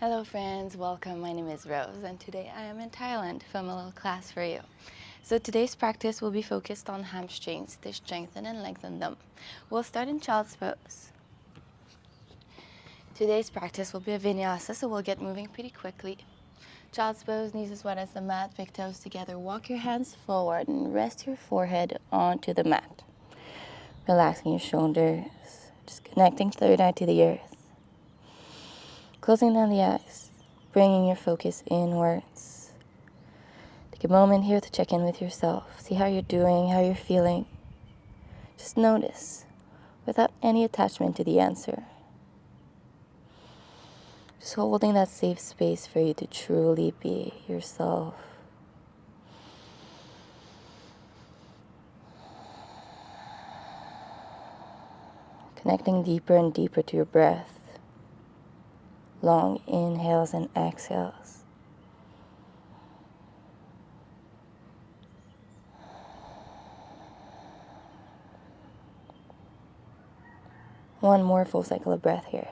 Hello friends, welcome. My name is Rose and today I am in Thailand to film a little class for you. So today's practice will be focused on hamstrings to strengthen and lengthen them. We'll start in child's pose. Today's practice will be a vinyasa, so we'll get moving pretty quickly. Child's pose, knees as wide as the mat, big toes together. Walk your hands forward and rest your forehead onto the mat. Relaxing your shoulders, just connecting third eye to the earth. Closing down the eyes, bringing your focus inwards. Take a moment here to check in with yourself. See how you're doing, how you're feeling. Just notice, without any attachment to the answer. Just holding that safe space for you to truly be yourself. Connecting deeper and deeper to your breath. Long inhales and exhales. One more full cycle of breath here.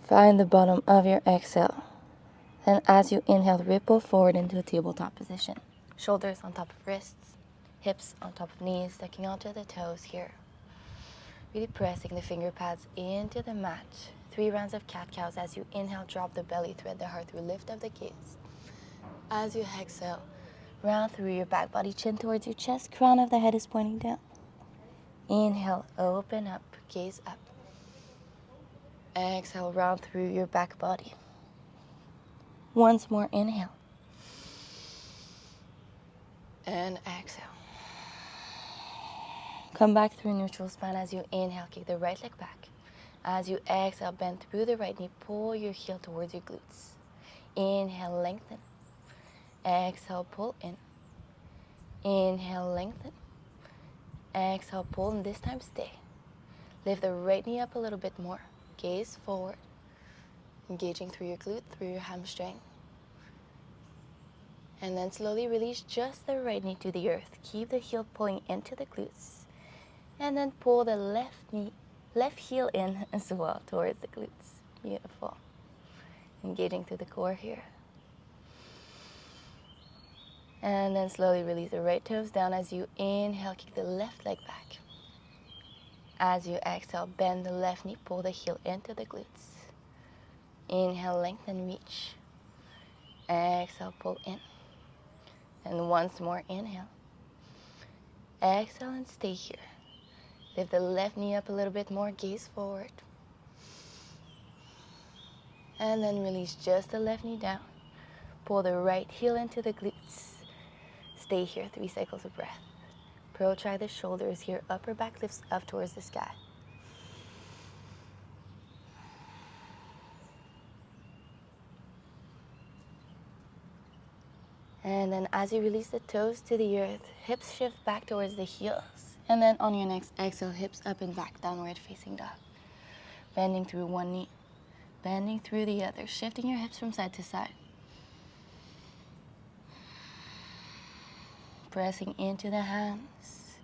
Find the bottom of your exhale. Then as you inhale, ripple forward into a tabletop position. Shoulders on top of wrists, hips on top of knees, stacking onto the toes here. Really pressing the finger pads into the mat. 3 rounds of cat-cows. As you inhale, drop the belly, thread the heart through, lift up the gaze. As you exhale, round through your back body, chin towards your chest, crown of the head is pointing down. Inhale, open up, gaze up. Exhale, round through your back body. Once more, inhale. And exhale. Come back through neutral spine. As you inhale, kick the right leg back. As you exhale, bend through the right knee, pull your heel towards your glutes. Inhale, lengthen. Exhale, pull in. Inhale, lengthen. Exhale, pull, and this time stay. Lift the right knee up a little bit more. Gaze forward. Engaging through your glute, through your hamstring. And then slowly release just the right knee to the earth. Keep the heel pulling into the glutes. And then pull the left heel in as well towards the glutes. Beautiful. Engaging through the core here. And then slowly release the right toes down. As you inhale, kick the left leg back. As you exhale, bend the left knee, pull the heel into the glutes. Inhale, lengthen, reach. Exhale, pull in. And once more, inhale. Exhale and stay here. Lift the left knee up a little bit more, gaze forward. And then release just the left knee down. Pull the right heel into the glutes. Stay here, 3 cycles of breath. Protract the shoulders here, upper back lifts up towards the sky. And then as you release the toes to the earth, hips shift back towards the heels. And then on your next exhale, hips up and back, downward facing dog. Bending through one knee, bending through the other, shifting your hips from side to side. Pressing into the hands.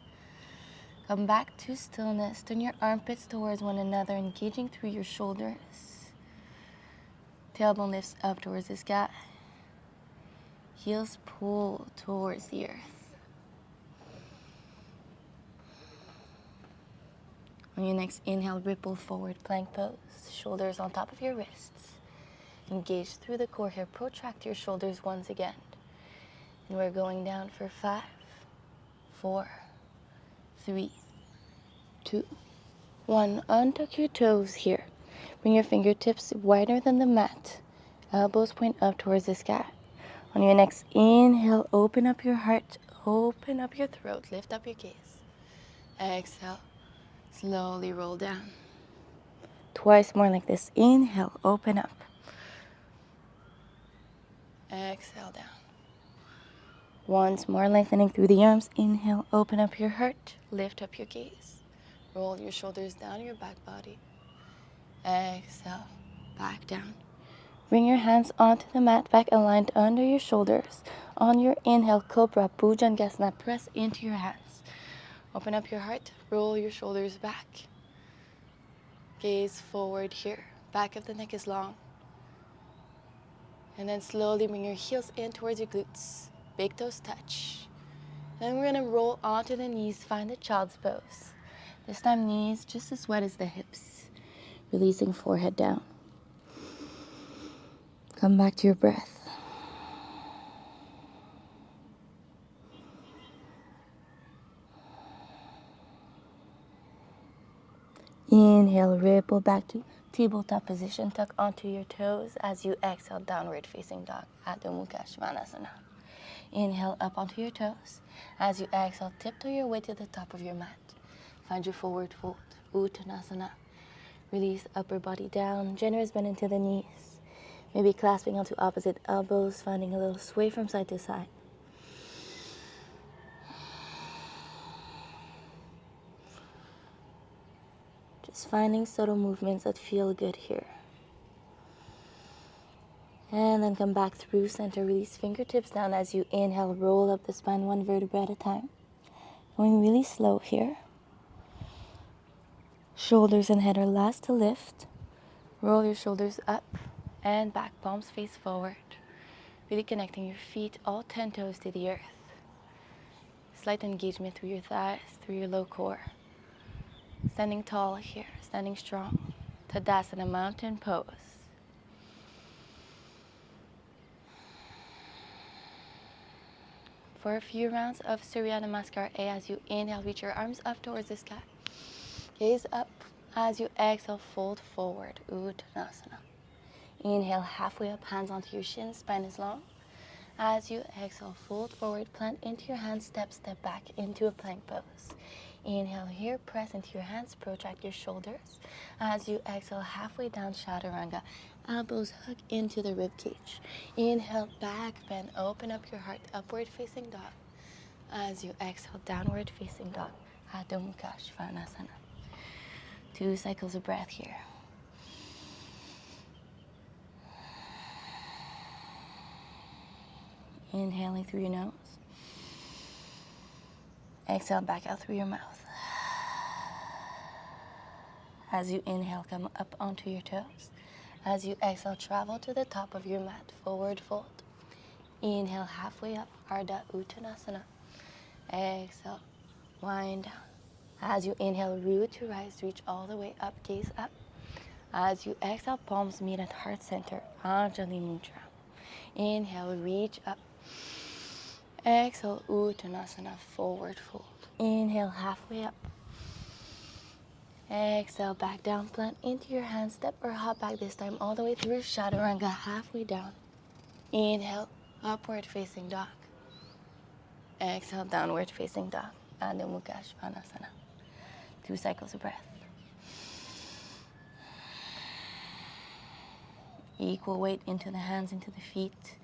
Come back to stillness. Turn your armpits towards one another, engaging through your shoulders. Tailbone lifts up towards the sky. Heels pull towards the earth. On your next inhale, ripple forward, plank pose. Shoulders on top of your wrists. Engage through the core here. Protract your shoulders once again. And we're going down for 5, 4, 3, 2, 1. Untuck your toes here. Bring your fingertips wider than the mat. Elbows point up towards the sky. On your next inhale, open up your heart, open up your throat, lift up your gaze. Exhale, slowly roll down. Twice more like this. Inhale, open up. Exhale down. Once more, lengthening through the arms. Inhale, open up your heart, lift up your gaze. Roll your shoulders down your back body. Exhale, back down. Bring your hands onto the mat, back aligned under your shoulders. On your inhale, Cobra, Bhujangasana, press into your hands. Open up your heart, roll your shoulders back. Gaze forward here. Back of the neck is long. And then slowly bring your heels in towards your glutes. Big toes touch. Then we're gonna roll onto the knees, find the child's pose. This time knees just as wide as the hips. Releasing forehead down. Come back to your breath. Inhale, ripple back to tabletop position. Tuck onto your toes as you exhale, downward facing dog, Adho Mukha Svanasana. Inhale up onto your toes. As you exhale, tiptoe your way to the top of your mat. Find your forward fold, Uttanasana. Release upper body down, generous bend into the knees. Maybe clasping onto opposite elbows, finding a little sway from side to side. Just finding subtle movements that feel good here. And then come back through center, release fingertips down as you inhale, roll up the spine one vertebra at a time. Going really slow here. Shoulders and head are last to lift. Roll your shoulders up and back, palms face forward. Really connecting your feet, all 10 toes to the earth. Slight engagement through your thighs, through your low core. Standing tall here, standing strong. Tadasana, mountain pose. For a few rounds of Surya Namaskar A, as you inhale, reach your arms up towards the sky. Gaze up. As you exhale, fold forward, Uttanasana. Inhale, halfway up, hands onto your shins, spine is long. As you exhale, fold forward, plant into your hands, step back into a plank pose. Inhale here, press into your hands, protract your shoulders. As you exhale, halfway down, Chaturanga. Elbows hug into the rib cage. Inhale, back bend, open up your heart, upward facing dog. As you exhale, downward facing dog, Adho Mukha Svanasana. 2 cycles of breath here. Inhaling through your nose. Exhale back out through your mouth. As you inhale, come up onto your toes. As you exhale, travel to the top of your mat, forward fold. Inhale, halfway up, Ardha Uttanasana. Exhale, wind down. As you inhale, root to rise, reach all the way up, gaze up. As you exhale, palms meet at heart center, Anjali Mudra. Inhale, reach up. Exhale, Uttanasana, forward fold. Inhale, halfway up. Exhale, back down, plant into your hands, step or hop back this time all the way through Chaturanga, halfway down. Inhale, upward facing dog. Exhale, downward facing dog, Adho Mukha Svanasana. 2 cycles of breath. Equal weight into the hands, into the feet.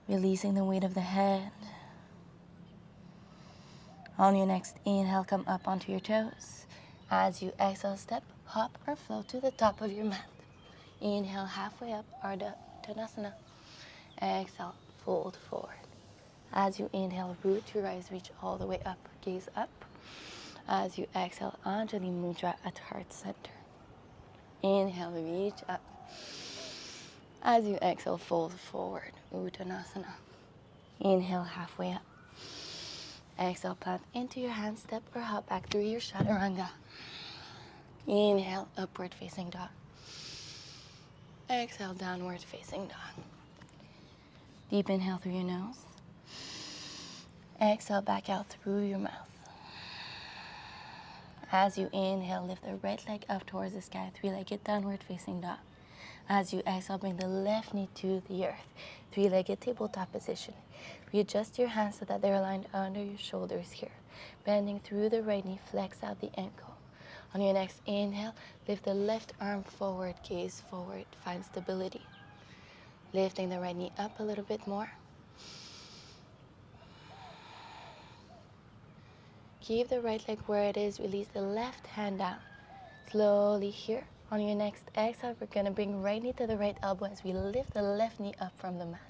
Releasing the weight of the head. On your next inhale, come up onto your toes. As you exhale, step, hop, or float to the top of your mat. Inhale, halfway up, Ardha Uttanasana. Exhale, fold forward. As you inhale, root to rise, reach all the way up, gaze up. As you exhale, Anjali Mudra at heart center. Inhale, reach up. As you exhale, fold forward, Uttanasana. Inhale, halfway up. Exhale, plant into your hands, step or hop back through your Chaturanga. Inhale, upward facing dog. Exhale, downward facing dog. Deep inhale through your nose. Exhale, back out through your mouth. As you inhale, lift the right leg up towards the sky, 3-legged downward facing dog. As you exhale, bring the left knee to the earth, 3-legged tabletop position. Readjust your hands so that they're aligned under your shoulders here. Bending through the right knee, flex out the ankle. On your next inhale, lift the left arm forward, gaze forward, find stability. Lifting the right knee up a little bit more. Keep the right leg where it is, release the left hand down. Slowly here. On your next exhale, we're gonna bring right knee to the right elbow as we lift the left knee up from the mat.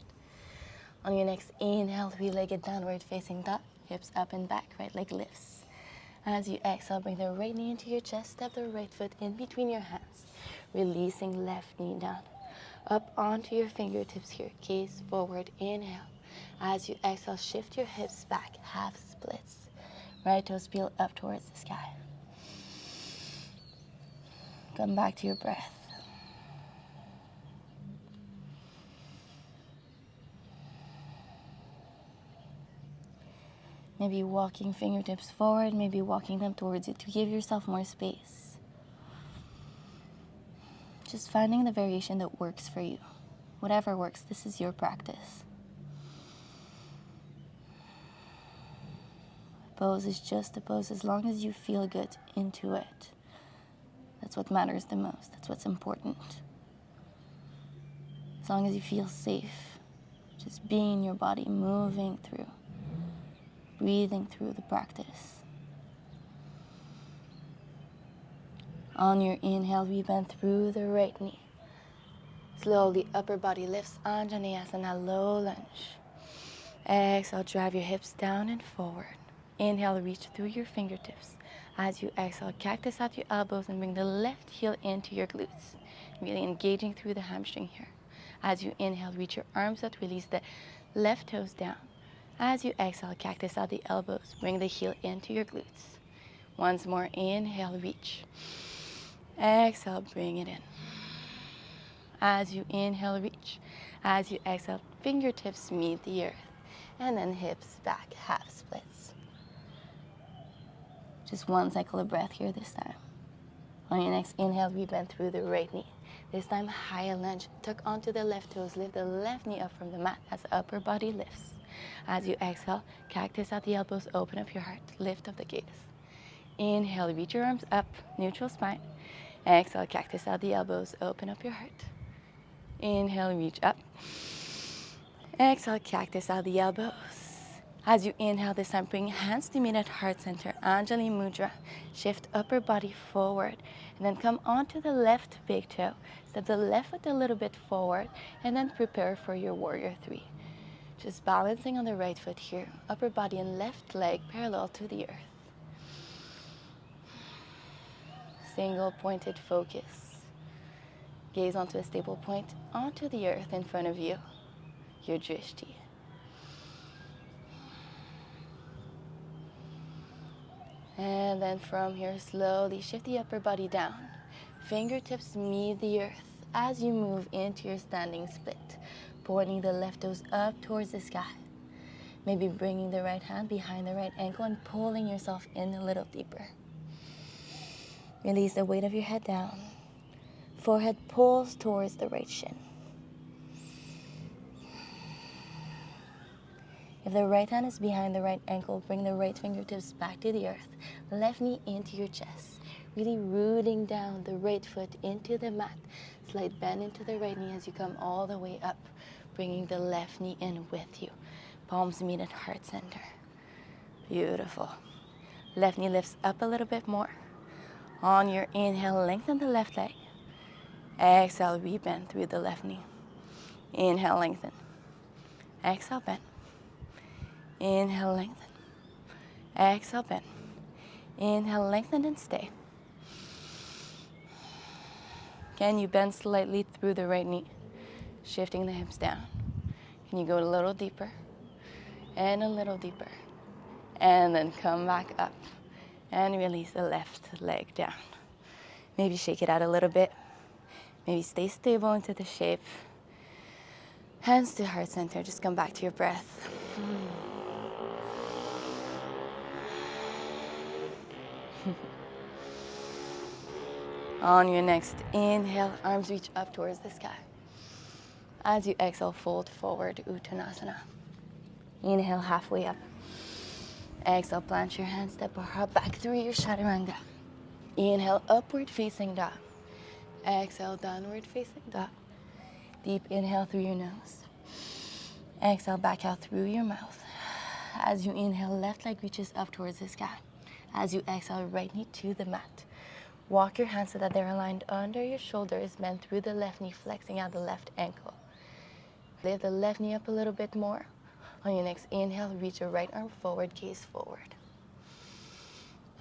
On your next inhale, 3-legged downward facing dog, hips up and back, right leg lifts. As you exhale, bring the right knee into your chest, step the right foot in between your hands, releasing left knee down. Up onto your fingertips here, gaze forward, inhale. As you exhale, shift your hips back, half splits. Right toes peel up towards the sky. Come back to your breath. Maybe walking fingertips forward, maybe walking them towards you to give yourself more space. Just finding the variation that works for you. Whatever works, this is your practice. Pose is just a pose as long as you feel good into it. That's what matters the most. That's what's important. As long as you feel safe, just being in your body, moving through, breathing through the practice. On your inhale, we bend through the right knee. Slowly, upper body lifts, Anjaneyasana, low lunge. Exhale, drive your hips down and forward. Inhale, reach through your fingertips. As you exhale, cactus out your elbows and bring the left heel into your glutes. Really engaging through the hamstring here. As you inhale, reach your arms out, release the left toes down. As you exhale, cactus out the elbows, bring the heel into your glutes. Once more, inhale, reach. Exhale, bring it in. As you inhale, reach. As you exhale, fingertips meet the earth. And then hips back, half splits. Just one cycle of breath here this time. On your next inhale, we bend through the right knee. This time, high lunge. Tuck onto the left toes. Lift the left knee up from the mat as the upper body lifts. As you exhale, cactus out the elbows, open up your heart. Lift up the gaze. Inhale, reach your arms up, neutral spine. Exhale, cactus out the elbows, open up your heart. Inhale, reach up. Exhale, cactus out the elbows. As you inhale this time, bring hands to meet at heart center, Anjali Mudra. Shift upper body forward, and then come onto the left big toe. Step the left foot a little bit forward, and then prepare for your warrior three. Just balancing on the right foot here, upper body and left leg parallel to the earth. Single pointed focus. Gaze onto a stable point, onto the earth in front of you, your drishti. And then from here, slowly shift the upper body down. Fingertips meet the earth as you move into your standing split, pointing the left toes up towards the sky. Maybe bringing the right hand behind the right ankle and pulling yourself in a little deeper. Release the weight of your head down. Forehead pulls towards the right shin. If the right hand is behind the right ankle, bring the right fingertips back to the earth. Left knee into your chest. Really rooting down the right foot into the mat. Slight bend into the right knee as you come all the way up, bringing the left knee in with you. Palms meet at heart center. Beautiful. Left knee lifts up a little bit more. On your inhale, lengthen the left leg. Exhale, rebend through the left knee. Inhale, lengthen. Exhale, bend. Inhale, lengthen. Exhale, bend. Inhale, lengthen and stay. Can you bend slightly through the right knee, shifting the hips down? Can you go a little deeper and a little deeper? And then come back up and release the left leg down. Maybe shake it out a little bit. Maybe stay stable into the shape. Hands to heart center. Just come back to your breath. On your next inhale, arms reach up towards the sky. As you exhale, fold forward, Uttanasana. Inhale, halfway up. Exhale, plant your hands, step back through your chaturanga. Inhale, upward facing dog. Exhale, downward facing dog. Deep inhale through your nose. Exhale, back out through your mouth. As you inhale, left leg reaches up towards the sky. As you exhale, right knee to the mat. Walk your hands so that they're aligned under your shoulders, bend through the left knee, flexing out the left ankle. Lift the left knee up a little bit more. On your next inhale, reach your right arm forward, gaze forward.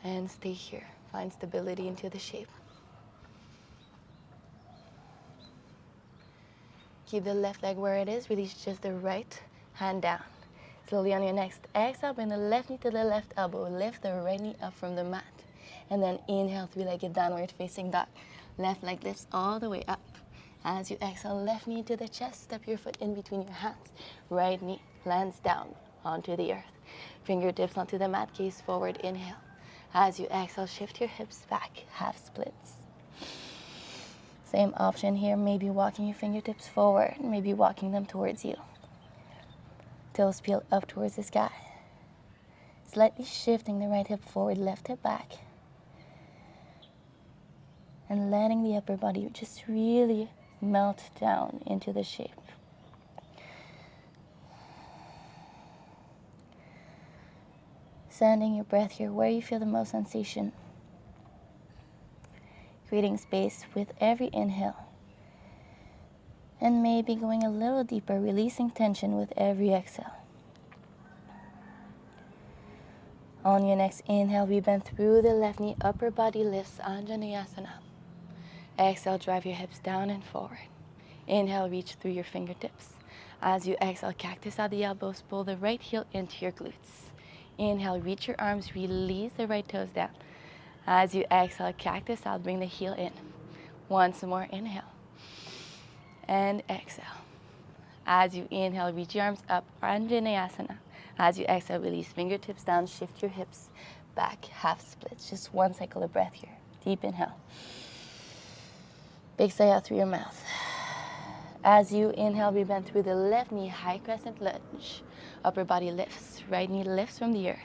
And stay here. Find stability into the shape. Keep the left leg where it is. Release just the right hand down. Slowly on your next exhale, bring the left knee to the left elbow. Lift the right knee up from the mat. And then inhale, three-legged downward facing dog. Left leg lifts all the way up. As you exhale, left knee to the chest. Step your foot in between your hands. Right knee lands down onto the earth. Fingertips onto the mat, gaze forward, inhale. As you exhale, shift your hips back, half splits. Same option here, maybe walking your fingertips forward, maybe walking them towards you. Toes peel up towards the sky. Slightly shifting the right hip forward, left hip back. And letting the upper body just really melt down into the shape. Sending your breath here where you feel the most sensation. Creating space with every inhale. And maybe going a little deeper, releasing tension with every exhale. On your next inhale, we bend through the left knee, upper body lifts, Anjaneyasana. Exhale, drive your hips down and forward. Inhale, reach through your fingertips. As you exhale, cactus out the elbows, pull the right heel into your glutes. Inhale, reach your arms, release the right toes down. As you exhale, cactus out, bring the heel in. Once more, inhale. And exhale. As you inhale, reach your arms up, Anjaneyasana. As you exhale, release fingertips down, shift your hips back, half splits. Just one cycle of breath here. Deep inhale. Big sigh out through your mouth. As you inhale, we bend through the left knee, high crescent lunge. Upper body lifts, right knee lifts from the earth.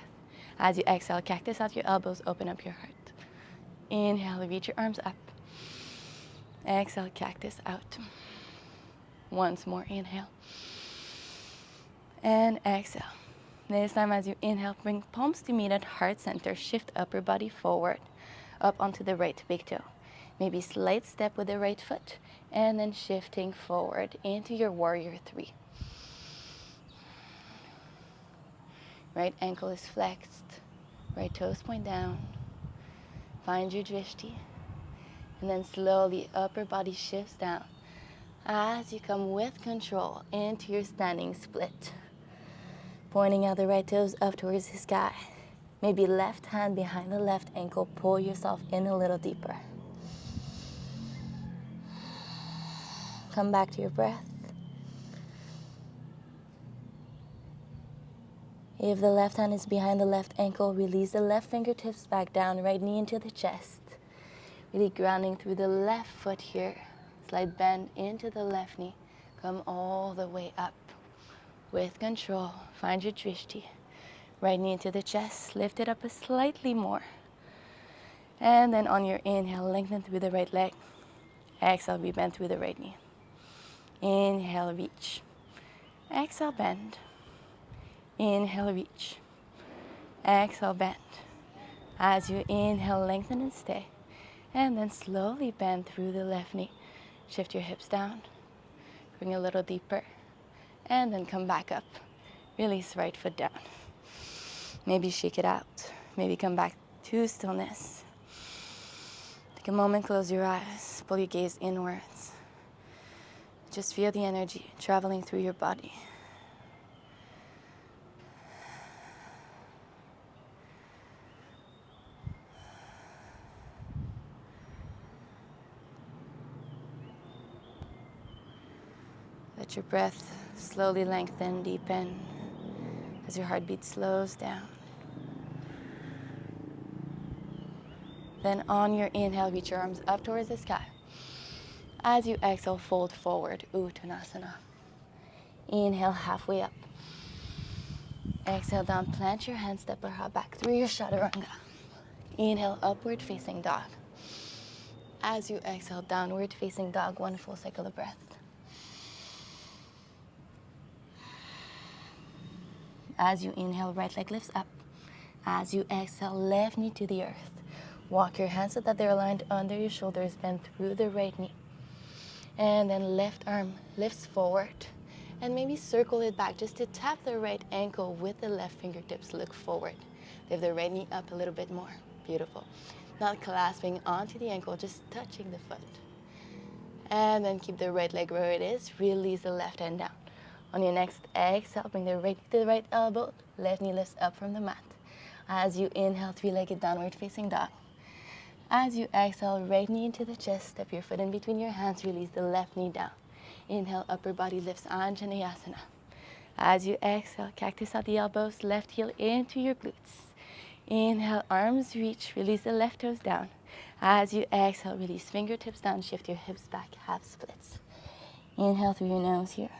As you exhale, cactus out your elbows, open up your heart. Inhale, reach your arms up. Exhale, cactus out. Once more, inhale. And exhale. This time as you inhale, bring palms to meet at heart center. Shift upper body forward, up onto the right big toe. Maybe slight step with the right foot, and then shifting forward into your warrior three. Right ankle is flexed, right toes point down. Find your drishti, and then slowly upper body shifts down as you come with control into your standing split. Pointing out the right toes up towards the sky. Maybe left hand behind the left ankle, pull yourself in a little deeper. Come back to your breath. If the left hand is behind the left ankle, release the left fingertips back down, right knee into the chest. Really grounding through the left foot here. Slight bend into the left knee. Come all the way up. With control, find your drishti. Right knee into the chest, lift it up a slightly more. And then on your inhale, lengthen through the right leg. Exhale, we bend through the right knee. Inhale, reach. Exhale, bend. Inhale, reach. Exhale, bend. As you inhale, lengthen and stay. And then slowly bend through the left knee. Shift your hips down. Bring a little deeper. And then come back up. Release right foot down. Maybe shake it out. Maybe come back to stillness. Take a moment, close your eyes. Pull your gaze inwards. Just feel the energy traveling through your body. Let your breath slowly lengthen, deepen as your heartbeat slows down. Then on your inhale, reach your arms up towards the sky. As you exhale, fold forward, Uttanasana. Inhale, halfway up. Exhale down, plant your hands, step or hop back through your chaturanga. Inhale, upward facing dog. As you exhale, downward facing dog, one full cycle of breath. As you inhale, right leg lifts up. As you exhale, left knee to the earth. Walk your hands so that they're aligned under your shoulders, bend through the right knee. And then left arm lifts forward. And maybe circle it back just to tap the right ankle with the left fingertips. Look forward. Lift the right knee up a little bit more. Beautiful. Not clasping onto the ankle, just touching the foot. And then keep the right leg where it is. Release the left hand down. On your next exhale, bring the right to the right elbow. Left knee lifts up from the mat. As you inhale, three-legged downward facing dog. As you exhale, right knee into the chest. Step your foot in between your hands. Release the left knee down. Inhale, upper body lifts, Anjaneyasana. As you exhale, cactus at the elbows, left heel into your glutes. Inhale, arms reach, release the left toes down. As you exhale, release fingertips down, shift your hips back, half splits. Inhale through your nose here.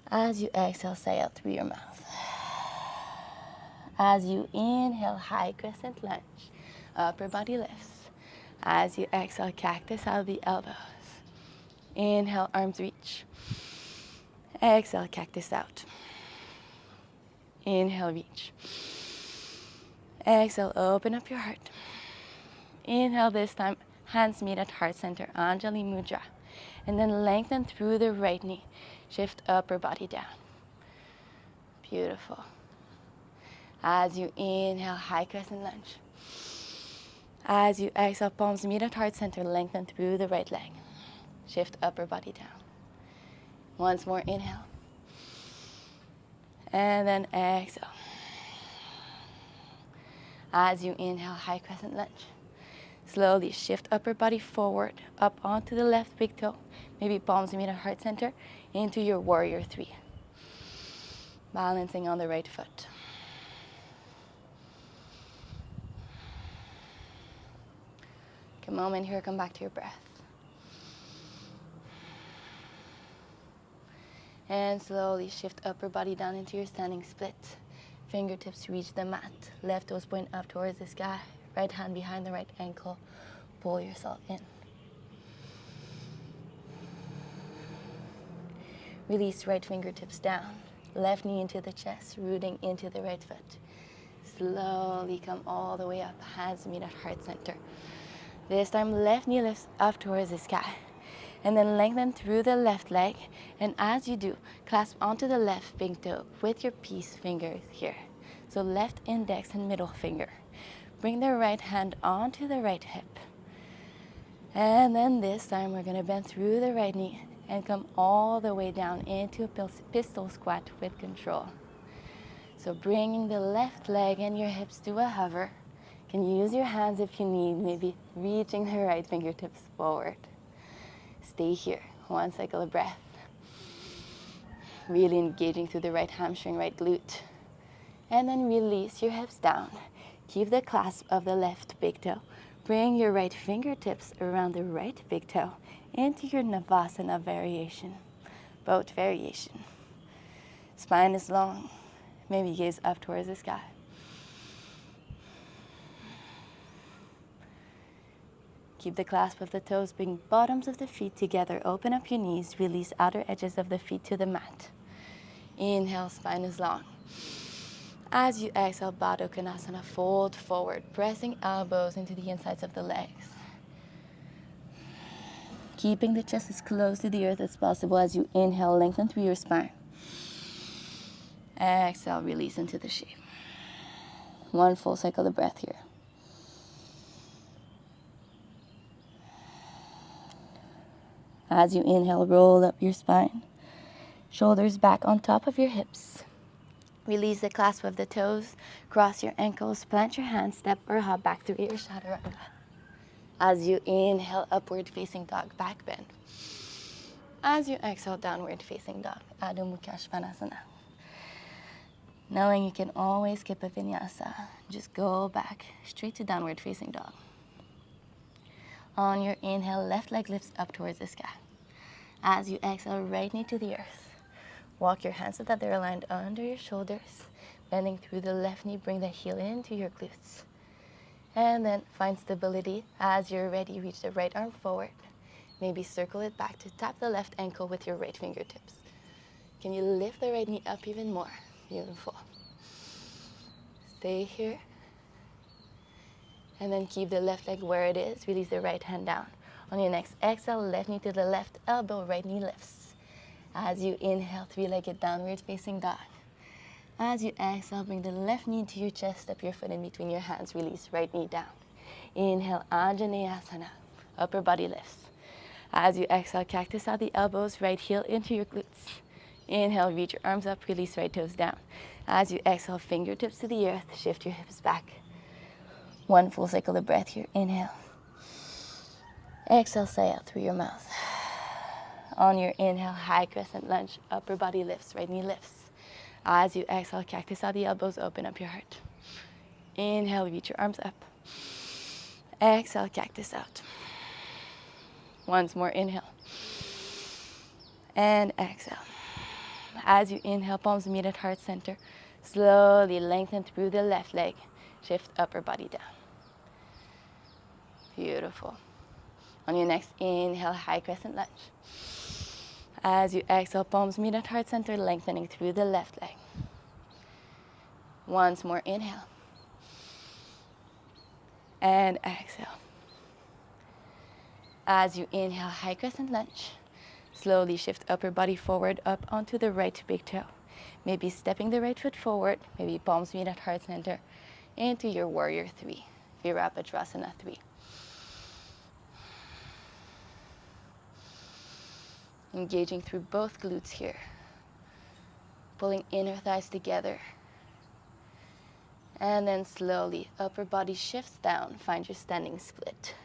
As you exhale, sigh out through your mouth. As you inhale, high crescent lunge, upper body lifts. As you exhale, cactus out of the elbows. Inhale, arms reach. Exhale, cactus out. Inhale, reach. Exhale, open up your heart. Inhale this time, hands meet at heart center, Anjali Mudra. And then lengthen through the right knee. Shift upper body down. Beautiful. As you inhale, high crescent lunge. As you exhale, palms meet at heart center, lengthen through the right leg. Shift upper body down. Once more, inhale. And then exhale. As you inhale, high crescent lunge. Slowly shift upper body forward, up onto the left big toe. Maybe palms meet at heart center, into your warrior three. Balancing on the right foot. Take a moment here, come back to your breath. And slowly shift upper body down into your standing split. Fingertips reach the mat. Left toes point up towards the sky. Right hand behind the right ankle. Pull yourself in. Release right fingertips down. Left knee into the chest, rooting into the right foot. Slowly come all the way up. Hands meet at heart center. This time, left knee lifts up towards the sky. And then lengthen through the left leg. And as you do, clasp onto the left big toe with your peace fingers here. So left index and middle finger. Bring the right hand onto the right hip. And then this time, we're going to bend through the right knee and come all the way down into a pistol squat with control. So bringing the left leg and your hips to a hover. You can use your hands if you need, maybe reaching the right fingertips forward. Stay here, one cycle of breath. Really engaging through the right hamstring, right glute. And then release your hips down. Keep the clasp of the left big toe. Bring your right fingertips around the right big toe into your Navasana variation, boat variation. Spine is long. Maybe gaze up towards the sky. Keep the clasp of the toes, bring bottoms of the feet together. Open up your knees, release outer edges of the feet to the mat. Inhale, spine is long. As you exhale, Baddha Konasana, fold forward, pressing elbows into the insides of the legs. Keeping the chest as close to the earth as possible as you inhale, lengthen through your spine. Exhale, release into the shape. One full cycle of breath here. As you inhale, roll up your spine. Shoulders back on top of your hips. Release the clasp of the toes. Cross your ankles. Plant your hands. Step or hop back through your chaturanga. As you inhale, upward facing dog, back bend. As you exhale, downward facing dog, Adho Mukha Svanasana. Knowing you can always skip a vinyasa, just go back straight to downward facing dog. On your inhale, left leg lifts up towards the sky. As you exhale, right knee to the earth. Walk your hands so that they're aligned under your shoulders. Bending through the left knee, bring the heel into your glutes. And then find stability. As you're ready, reach the right arm forward. Maybe circle it back to tap the left ankle with your right fingertips. Can you lift the right knee up even more? Beautiful. Stay here. And then keep the left leg where it is. Release the right hand down. On your next exhale, left knee to the left elbow, right knee lifts. As you inhale, three-legged downward facing dog. As you exhale, bring the left knee to your chest, step your foot in between your hands, release right knee down. Inhale, Anjaneyasana, upper body lifts. As you exhale, cactus out the elbows, right heel into your glutes. Inhale, reach your arms up, release right toes down. As you exhale, fingertips to the earth, shift your hips back. One full cycle of breath here, inhale. Exhale, sigh out through your mouth. On your inhale, high crescent lunge, upper body lifts, right knee lifts. As you exhale, cactus out the elbows, open up your heart. Inhale, reach your arms up. Exhale, cactus out. Once more, inhale. And exhale. As you inhale, palms meet at heart center. Slowly lengthen through the left leg. Shift upper body down. Beautiful. On your next inhale, high crescent lunge. As you exhale, palms meet at heart center, lengthening through the left leg. Once more, inhale. And exhale. As you inhale, high crescent lunge. Slowly shift upper body forward, up onto the right big toe. Maybe stepping the right foot forward, maybe palms meet at heart center, into your warrior 3, Virabhadrasana 3. Engaging through both glutes here. Pulling inner thighs together. And then slowly, upper body shifts down. Find your standing split.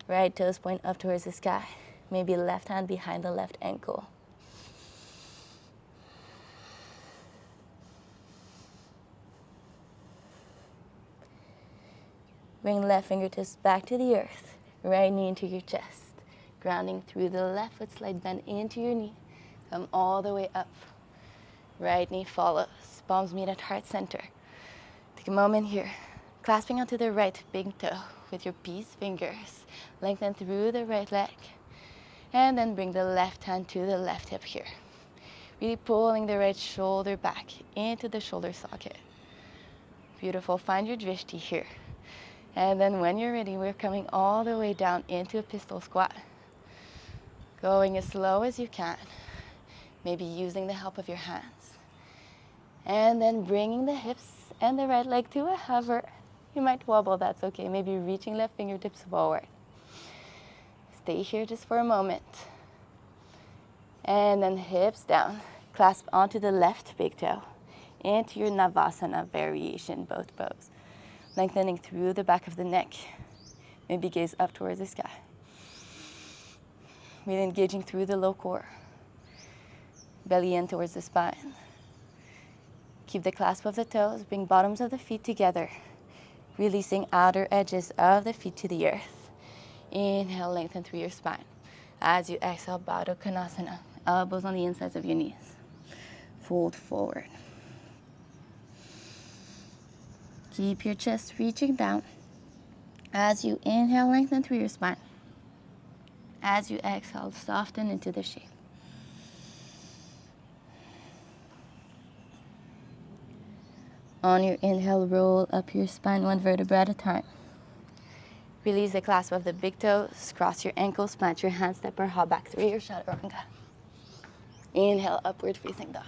Right toes point up towards the sky. Maybe left hand behind the left ankle. Bring left fingertips back to the earth. Right knee into your chest. Grounding through the left foot, slight bend into your knee. Come all the way up. Right knee follows. Palms meet at heart center. Take a moment here. Clasping onto the right big toe with your peace fingers. Lengthen through the right leg. And then bring the left hand to the left hip here. Really pulling the right shoulder back into the shoulder socket. Beautiful. Find your drishti here. And then when you're ready, we're coming all the way down into a pistol squat. Going as slow as you can. Maybe using the help of your hands. And then bringing the hips and the right leg to a hover. You might wobble, that's okay. Maybe reaching left fingertips forward. Stay here just for a moment. And then hips down. Clasp onto the left big toe. Into your Navasana variation, both pose. Lengthening through the back of the neck. Maybe gaze up towards the sky. Really engaging through the low core. Belly in towards the spine. Keep the clasp of the toes. Bring bottoms of the feet together. Releasing outer edges of the feet to the earth. Inhale, lengthen through your spine. As you exhale, Baddha Konasana. Elbows on the insides of your knees. Fold forward. Keep your chest reaching down. As you inhale, lengthen through your spine. As you exhale, soften into the shape. On your inhale, roll up your spine one vertebra at a time. Release the clasp of the big toes, cross your ankles, plant your hands, step or hop back through your chaturanga. Inhale, upward facing dog.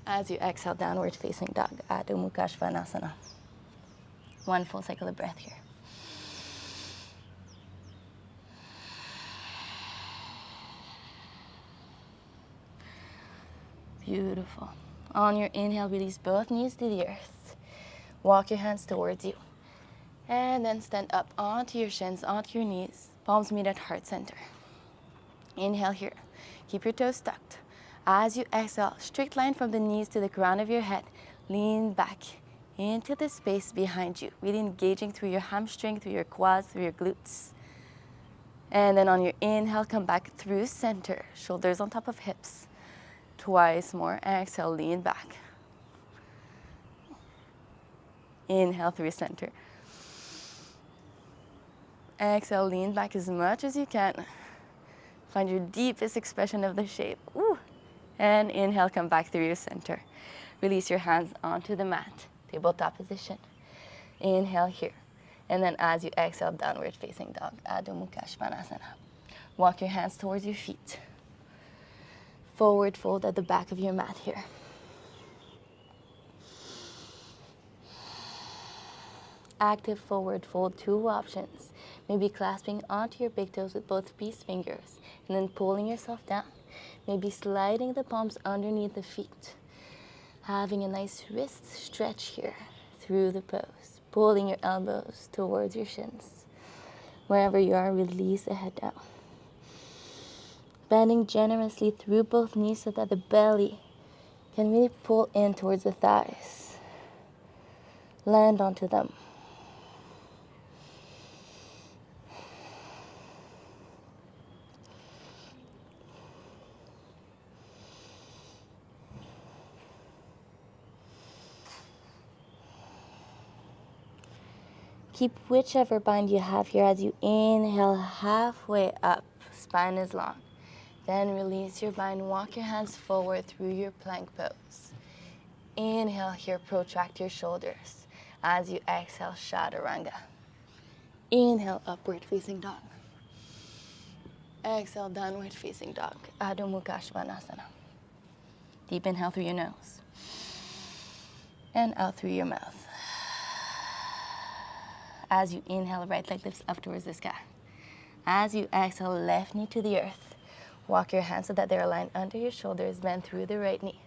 As you exhale, downward facing dog, Adho Mukha Svanasana. One full cycle of breath here. Beautiful. On your inhale, release both knees to the earth. Walk your hands towards you. And then stand up onto your shins, onto your knees. Palms meet at heart center. Inhale here. Keep your toes tucked. As you exhale, straight line from the knees to the crown of your head. Lean back into the space behind you. Really engaging through your hamstring, through your quads, through your glutes. And then on your inhale, come back through center. Shoulders on top of hips. Twice more. Exhale, lean back. Inhale through center. Exhale, lean back as much as you can. Find your deepest expression of the shape. Ooh. And inhale, come back through your center. Release your hands onto the mat. Tabletop position. Inhale here. And then as you exhale, downward facing dog. Adho Mukha Svanasana. Walk your hands towards your feet. Forward fold at the back of your mat here. active forward fold, 2 options. Maybe clasping onto your big toes with both peace fingers and then pulling yourself down. Maybe sliding the palms underneath the feet. Having a nice wrist stretch here through the pose. Pulling your elbows towards your shins. Wherever you are, release the head down. Bending generously through both knees so that the belly can really pull in towards the thighs. Land onto them. Keep whichever bind you have here as you inhale halfway up. Spine is long. Then release your bind. Walk your hands forward through your plank pose. Inhale here, protract your shoulders. As you exhale, chaturanga. Inhale, upward facing dog. Exhale, downward facing dog. Adho Mukha Svanasana. Deep inhale through your nose. And out through your mouth. As you inhale, right leg lifts up towards the sky. As you exhale, left knee to the earth. Walk your hands so that they're aligned under your shoulders, bend through the right knee.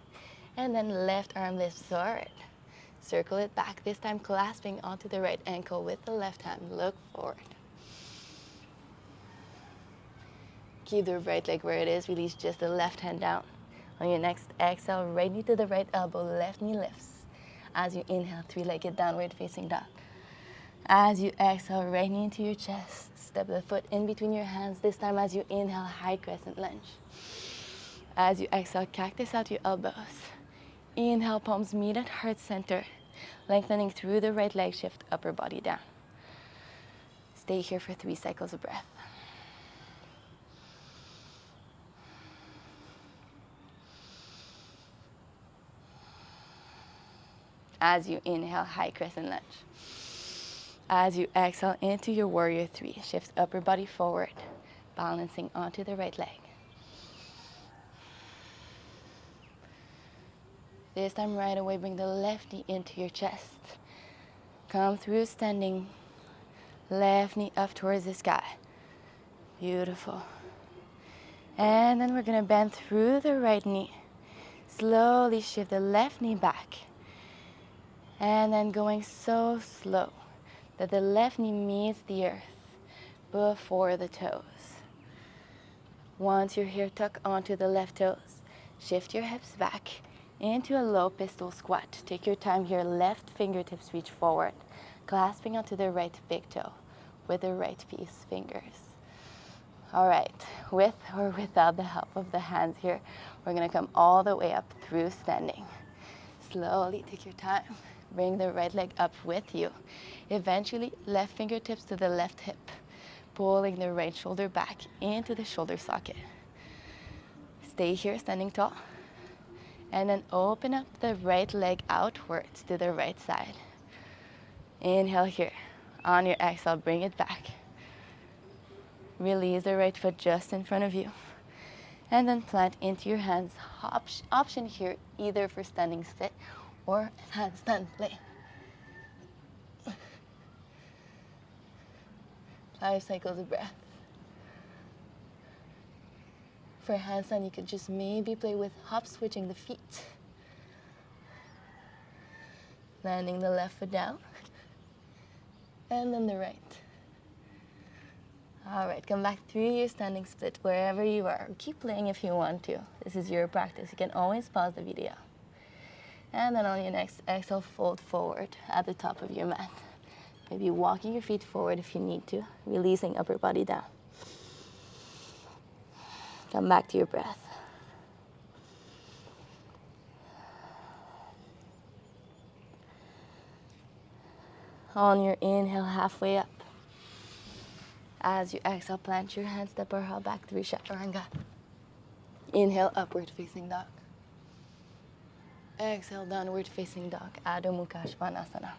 And then left arm lifts forward. Circle it back, this time clasping onto the right ankle with the left hand. Look forward. Keep the right leg where it is, release just the left hand down. On your next exhale, right knee to the right elbow, left knee lifts. As you inhale, 3-legged downward facing dog. As you exhale, right knee into your chest. Step the foot in between your hands. This time as you inhale, high crescent lunge. As you exhale, cactus out your elbows. Inhale, palms meet at heart center. Lengthening through the right leg, shift upper body down. Stay here for 3 cycles of breath. As you inhale, high crescent lunge. As you exhale into your warrior 3, shift upper body forward, balancing onto the right leg. This time right away, bring the left knee into your chest. Come through standing, left knee up towards the sky. Beautiful. And then we're gonna bend through the right knee. Slowly shift the left knee back. And then going so slow that the left knee meets the earth before the toes. Once you're here, tuck onto the left toes. Shift your hips back into a low pistol squat. Take your time here, left fingertips reach forward, clasping onto the right big toe with the right peace fingers. All right, with or without the help of the hands here, we're gonna come all the way up through standing. Slowly take your time. Bring the right leg up with you. Eventually, left fingertips to the left hip, pulling the right shoulder back into the shoulder socket. Stay here, standing tall. And then open up the right leg outwards to the right side. Inhale here. On your exhale, bring it back. Release the right foot just in front of you. And then plant into your hands. Option here, either for standing split or handstand play. 5 cycles of breath. For handstand, you could just maybe play with hop switching the feet. Landing the left foot down, and then the right. All right, come back through your standing split wherever you are. Keep playing if you want to. This is your practice. You can always pause the video. And then on your next exhale, fold forward at the top of your mat. Maybe walking your feet forward if you need to, releasing upper body down. Come back to your breath. On your inhale, halfway up. As you exhale, plant your hands, step or held back through chaturanga. Inhale, upward facing dog. Exhale, downward facing dog, Adho Mukha Svanasana.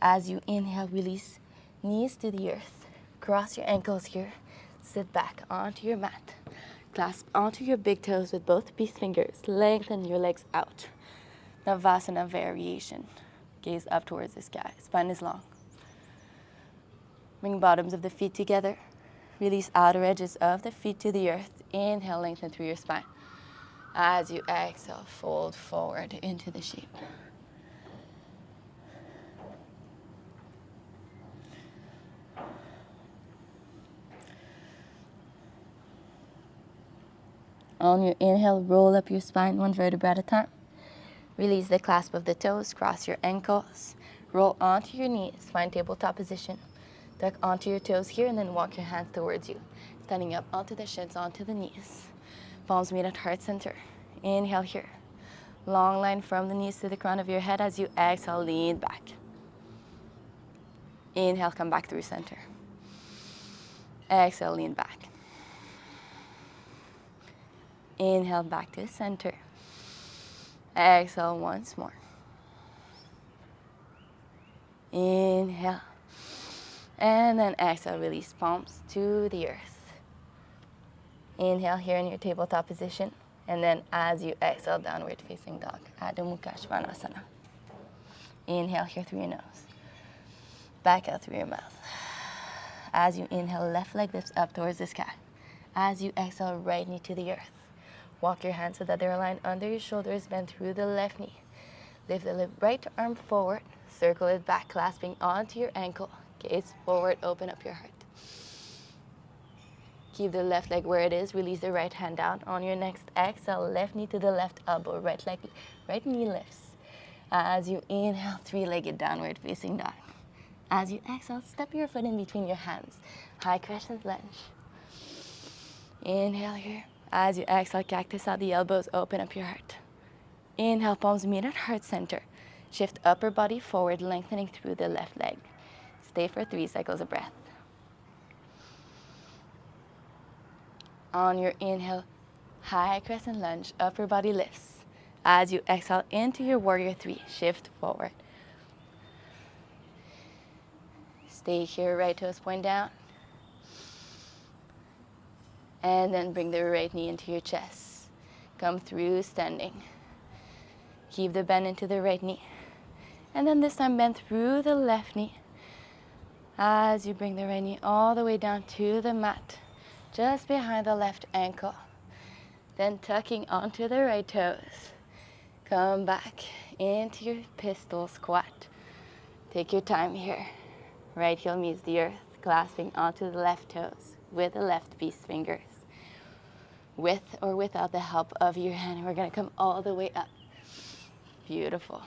As you inhale, release knees to the earth. Cross your ankles here. Sit back onto your mat. Clasp onto your big toes with both peace fingers. Lengthen your legs out. Navasana variation. Gaze up towards the sky. Spine is long. Bring bottoms of the feet together. Release outer edges of the feet to the earth. Inhale, lengthen through your spine. As you exhale, fold forward into the shape. On your inhale, roll up your spine one vertebra at a time. Release the clasp of the toes, cross your ankles. Roll onto your knees, find tabletop position. Tuck onto your toes here and then walk your hands towards you. Standing up onto the shins, onto the knees. Palms meet at heart center. Inhale here. Long line from the knees to the crown of your head. As you exhale, lean back. Inhale, come back through center. Exhale, lean back. Inhale, back to center. Exhale once more. Inhale. And then exhale, release palms to the earth. Inhale here in your tabletop position. And then as you exhale, downward facing dog, Adho Mukha Svanasana. Inhale here through your nose. Back out through your mouth. As you inhale, left leg lifts up towards the sky. As you exhale, right knee to the earth. Walk your hands so that they're aligned under your shoulders, bend through the left knee. Lift the right arm forward, circle it back, clasping onto your ankle. Gaze forward, open up your heart. Keep the left leg where it is, release the right hand down. On your next exhale, left knee to the left elbow, right knee lifts. As you inhale, three-legged downward facing dog. As you exhale, step your foot in between your hands. High crescent lunge. Inhale here. As you exhale, cactus out the elbows, open up your heart. Inhale, palms meet at heart center. Shift upper body forward, lengthening through the left leg. Stay for 3 cycles of breath. On your inhale, high crescent lunge, upper body lifts. As you exhale into your warrior 3, shift forward. Stay here, right toes point down. And then bring the right knee into your chest. Come through standing. Keep the bend into the right knee. And then this time bend through the left knee. As you bring the right knee all the way down to the mat, just behind the left ankle. Then tucking onto the right toes. Come back into your pistol squat. Take your time here. Right heel meets the earth, clasping onto the left toes with the left peace fingers. With or without the help of your hand, we're gonna come all the way up. Beautiful.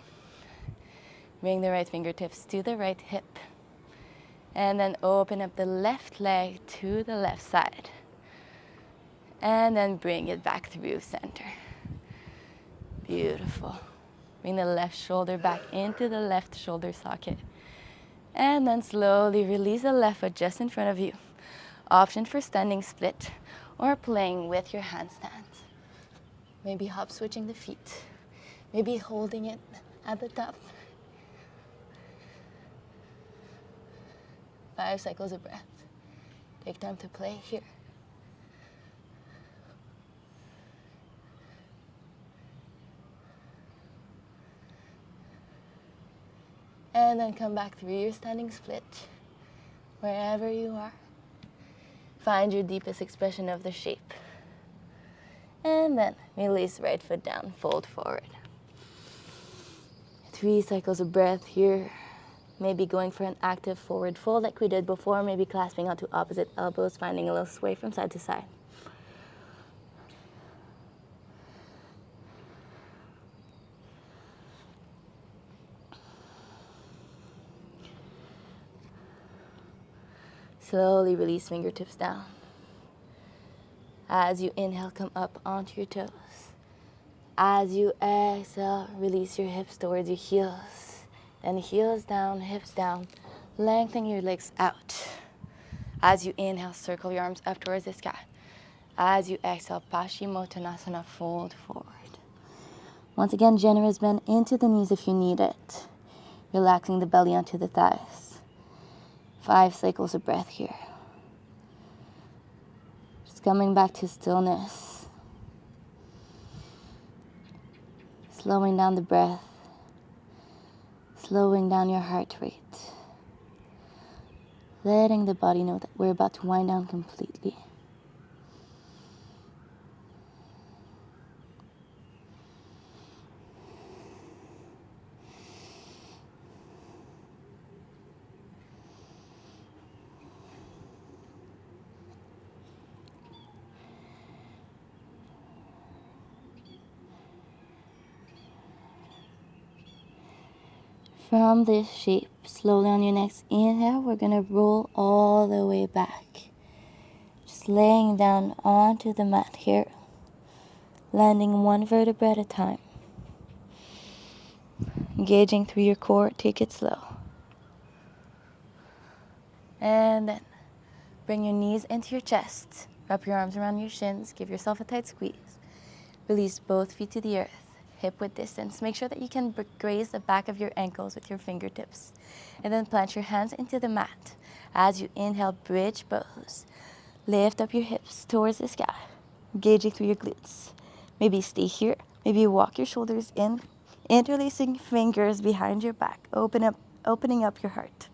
Bring the right fingertips to the right hip. And then open up the left leg to the left side. And then bring it back through center. Beautiful. Bring the left shoulder back into the left shoulder socket. And then slowly release the left foot just in front of you. Option for standing split or playing with your handstands. Maybe hop switching the feet. Maybe holding it at the top. 5 cycles of breath. Take time to play here. And then come back through your standing split, wherever you are. Find your deepest expression of the shape. And then release right foot down, fold forward. 3 cycles of breath here. Maybe going for an active forward fold like we did before, maybe clasping onto opposite elbows, finding a little sway from side to side. Slowly release fingertips down. As you inhale, come up onto your toes. As you exhale, release your hips towards your heels. Then heels down, hips down. Lengthen your legs out. As you inhale, circle your arms up towards the sky. As you exhale, Paschimottanasana, fold forward. Once again, generous bend into the knees if you need it. Relaxing the belly onto the thighs. 5 cycles of breath here. Just coming back to stillness. Slowing down the breath. Slowing down your heart rate. Letting the body know that we're about to wind down completely. From this shape, slowly on your next inhale, we're going to roll all the way back. Just laying down onto the mat here, landing one vertebra at a time. Engaging through your core, take it slow. And then bring your knees into your chest. Wrap your arms around your shins, give yourself a tight squeeze. Release both feet to the earth, hip width distance. Make sure that you can graze the back of your ankles with your fingertips. And then plant your hands into the mat. As you inhale, bridge pose. Lift up your hips towards the sky, engaging through your glutes. Maybe stay here. Maybe walk your shoulders in, interlacing fingers behind your back, opening up your heart.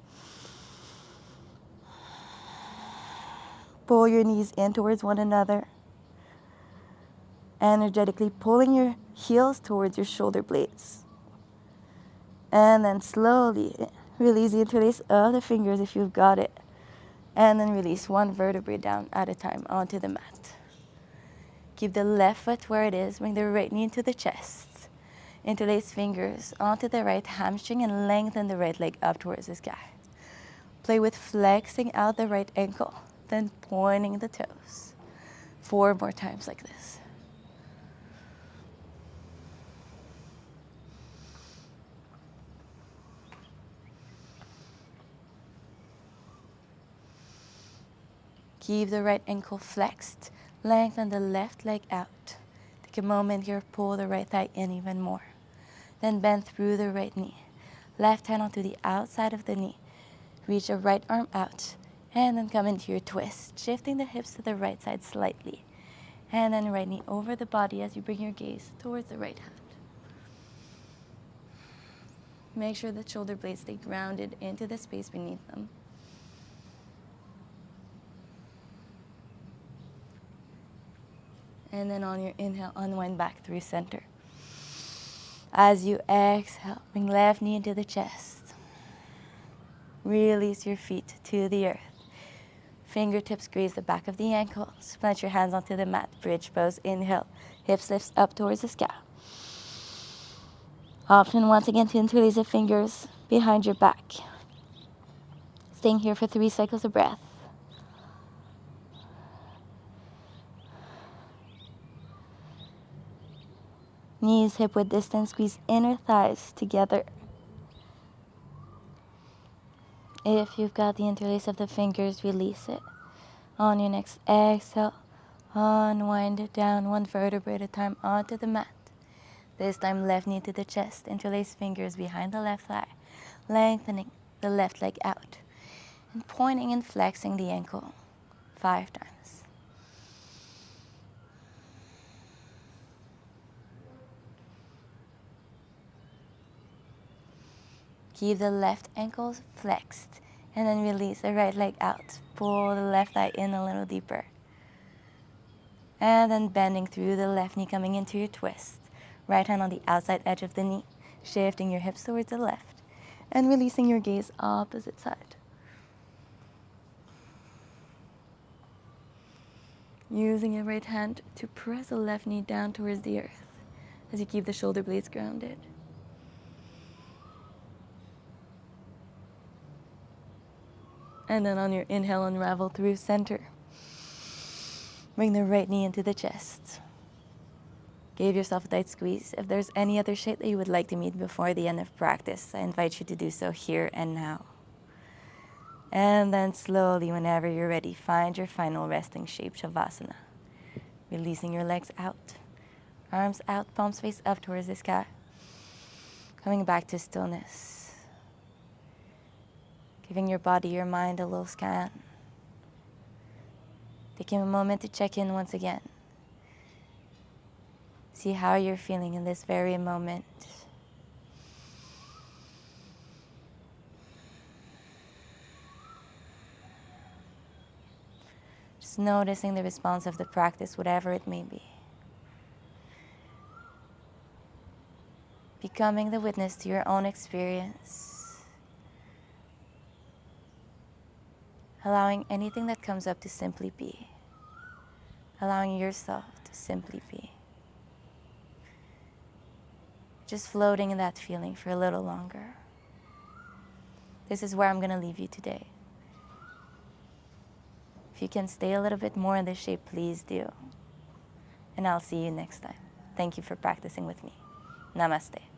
Pull your knees in towards one another, energetically pulling your heels towards your shoulder blades. And then slowly release the interlace of the fingers if you've got it. And then release one vertebrae down at a time onto the mat. Keep the left foot where it is. Bring the right knee into the chest. Interlace fingers onto the right hamstring and lengthen the right leg up towards the sky. Play with flexing out the right ankle, then pointing the toes. 4 more times like this. Keep the right ankle flexed. Lengthen the left leg out. Take a moment here, pull the right thigh in even more. Then bend through the right knee. Left hand onto the outside of the knee. Reach your right arm out. And then come into your twist, shifting the hips to the right side slightly. And then right knee over the body as you bring your gaze towards the right hand. Make sure the shoulder blades stay grounded into the space beneath them. And then on your inhale, unwind back through center. As you exhale, bring left knee into the chest. Release your feet to the earth. Fingertips graze the back of the ankles. Plant your hands onto the mat. Bridge pose. Inhale. Hips lifts up towards the sky. Option once again to interlace the fingers behind your back. Staying here for 3 cycles of breath. Knees hip width distance. Squeeze inner thighs together. If you've got the interlace of the fingers, release it. On your next exhale, unwind it down 1 vertebrae at a time onto the mat. This time, left knee to the chest, interlace fingers behind the left thigh, lengthening the left leg out, and pointing and flexing the ankle 5 times. Keep the left ankles flexed, and then release the right leg out. Pull the left thigh in a little deeper. And then bending through the left knee, coming into your twist. Right hand on the outside edge of the knee, shifting your hips towards the left, and releasing your gaze opposite side. Using your right hand to press the left knee down towards the earth as you keep the shoulder blades grounded. And then on your inhale, unravel through center. Bring the right knee into the chest. Give yourself a tight squeeze. If there's any other shape that you would like to meet before the end of practice, I invite you to do so here and now. And then slowly, whenever you're ready, find your final resting shape, Shavasana. Releasing your legs out. Arms out, palms face up towards the sky. Coming back to stillness. Giving your body, your mind a little scan. Taking a moment to check in once again. See how you're feeling in this very moment. Just noticing the response of the practice, whatever it may be. Becoming the witness to your own experience. Allowing anything that comes up to simply be. Allowing yourself to simply be. Just floating in that feeling for a little longer. This is where I'm going to leave you today. If you can stay a little bit more in this shape, please do. And I'll see you next time. Thank you for practicing with me. Namaste.